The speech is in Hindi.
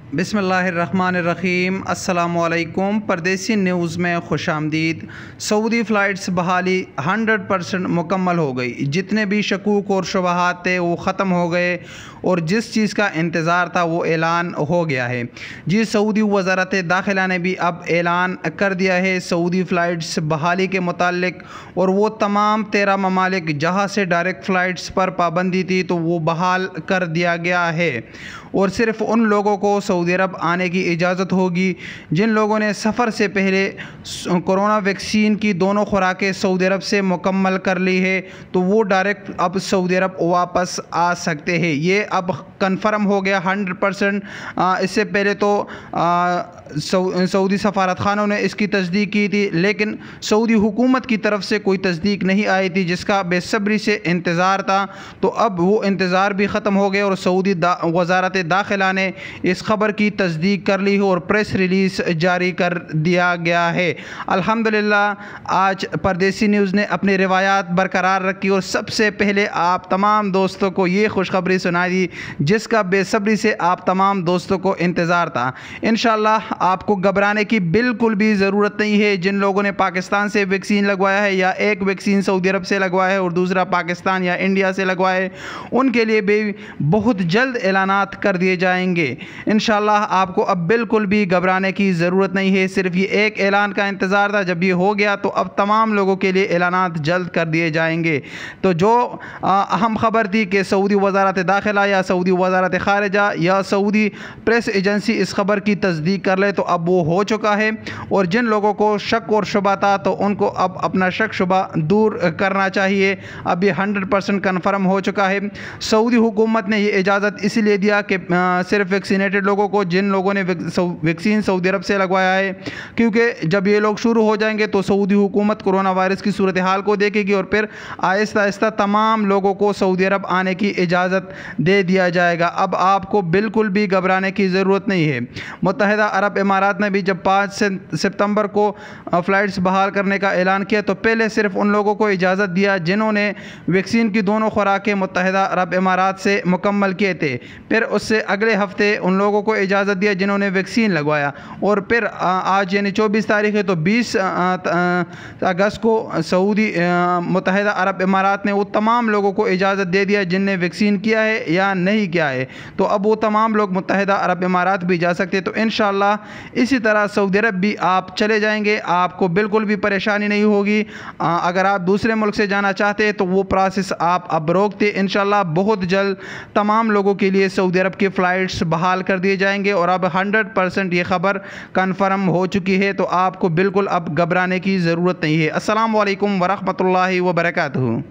बिस्मिल्लाहिर्रहमानिर्रहीम। अस्सलामुअलैकुम। परदेसी न्यूज़ में खुशामदीद। सऊदी फ़्लाइट्स बहाली 100% मुकम्मल हो गई। जितने भी शकूक और शुबहात थे वो ख़त्म हो गए और जिस चीज़ का इंतज़ार था वो ऐलान हो गया है। जी, सऊदी वज़ारत दाखिला ने भी अब ऐलान कर दिया है सऊदी फ़्लाइट्स बहाली के मुतालिक, और वो तमाम 13 ममालिक जहाँ से डायरेक्ट फ़्लाइट्स पर पाबंदी थी तो वो बहाल कर दिया गया है। और सिर्फ़ उन लोगों को सऊदी अरब आने की इजाज़त होगी जिन लोगों ने सफ़र से पहले कोरोना वैक्सीन की दोनों खुराकें सऊदी अरब से मुकम्मल कर ली है, तो वो डायरेक्ट अब सऊदी अरब वापस आ सकते हैं। ये अब कन्फर्म हो गया 100%। इससे पहले तो सऊदी सफारत खानों ने इसकी तस्दीक की थी, लेकिन सऊदी हुकूमत की तरफ से कोई तस्दीक नहीं आई थी जिसका बेसब्री से इंतज़ार था। तो अब वो इंतज़ार भी ख़त्म हो गया और सऊदी वज़ारत दाखिला ने इस खबर की तस्दीक कर ली है और प्रेस रिलीज़ जारी कर दिया गया है। अल्हम्दुलिल्लाह आज परदेसी न्यूज़ ने अपनी रिवायात बरकरार रखी और सबसे पहले आप तमाम दोस्तों को ये खुशखबरी सुनाई दी जिसका बेसब्री से आप तमाम दोस्तों को इंतज़ार था। इंशाअल्लाह आपको घबराने की बिल्कुल भी ज़रूरत नहीं है। जिन लोगों ने पाकिस्तान से वैक्सीन लगवाया है या एक वैक्सीन सऊदी अरब से लगवाया है और दूसरा पाकिस्तान या इंडिया से लगवाया है, उनके लिए भी बहुत जल्द ऐलानात कर दिए जाएंगे। इंशाअल्लाह आपको अब बिल्कुल भी घबराने की ज़रूरत नहीं है। सिर्फ ये एक ऐलान का इंतज़ार था, जब ये हो गया तो अब तमाम लोगों के लिए ऐलानात जल्द कर दिए जाएंगे। तो जो अहम खबर थी कि सऊदी वज़ारत दाखिला या सऊदी वज़ारत खारिजा या सऊदी प्रेस एजेंसी इस खबर की तस्दीक कर ले, तो अब वो हो चुका है। और जिन लोगों को शक और शुबा था तो उनको अब अपना शक शुबा दूर करना चाहिए। अब ये 100% कन्फर्म हो चुका है। सऊदी हुकूमत ने ये इजाज़त इसलिए दिया कि सिर्फ वैक्सीनेटेड लोगों को, जिन लोगों ने वैक्सीन सऊदी अरब से लगवाया है, क्योंकि जब ये लोग शुरू हो जाएंगे तो सऊदी हुकूमत कोरोना वायरस की सूरत हाल को देखेगी और फिर आहिस्ता आहिस्ता तमाम लोगों को सऊदी अरब आने की इजाज़त दे दिया जाएगा। अब आपको बिल्कुल भी घबराने की ज़रूरत नहीं है। मुत्तहिदा अरब इमारात ने भी जब 5 सितंबर को फ़्लाइट्स बहाल करने का ऐलान किया तो पहले सिर्फ उन लोगों को इजाज़त दिया जिन्होंने वैक्सीन की दोनों खुराकें मुत्तहिदा अरब इमारात से मुकम्मल किए थे। फिर उससे अगले हफ्ते उन लोगों को इजाज़त दिया जिन्होंने वैक्सीन लगवाया। और फिर आज यानी 24 तारीख़ है तो 20 अगस्त को सऊदी मुत्तहिदा अरब इमारात ने वो तमाम लोगों को इजाज़त दे दिया जिनने वैक्सीन किया है या नहीं किया है। तो अब वो तमाम लोग मुत्तहिदा अरब इमारात भी जा सकते हैं। तो इंशाअल्लाह इसी तरह सऊदी अरब भी आप चले जाएंगे, आपको बिल्कुल भी परेशानी नहीं होगी। अगर आप दूसरे मुल्क से जाना चाहते हैं तो वो प्रोसेस आप अब रोकते। इंशाअल्लाह बहुत जल्द तमाम लोगों के लिए सऊदी अरब की फ़्लाइट्स बहाल कर दिए जाएंगे और अब 100% ये ख़बर कन्फर्म हो चुकी है। तो आपको बिल्कुल अब घबराने की ज़रूरत नहीं है। अस्सलामु अलैकुम वरहमतुल्लाहि वबरकातुहू।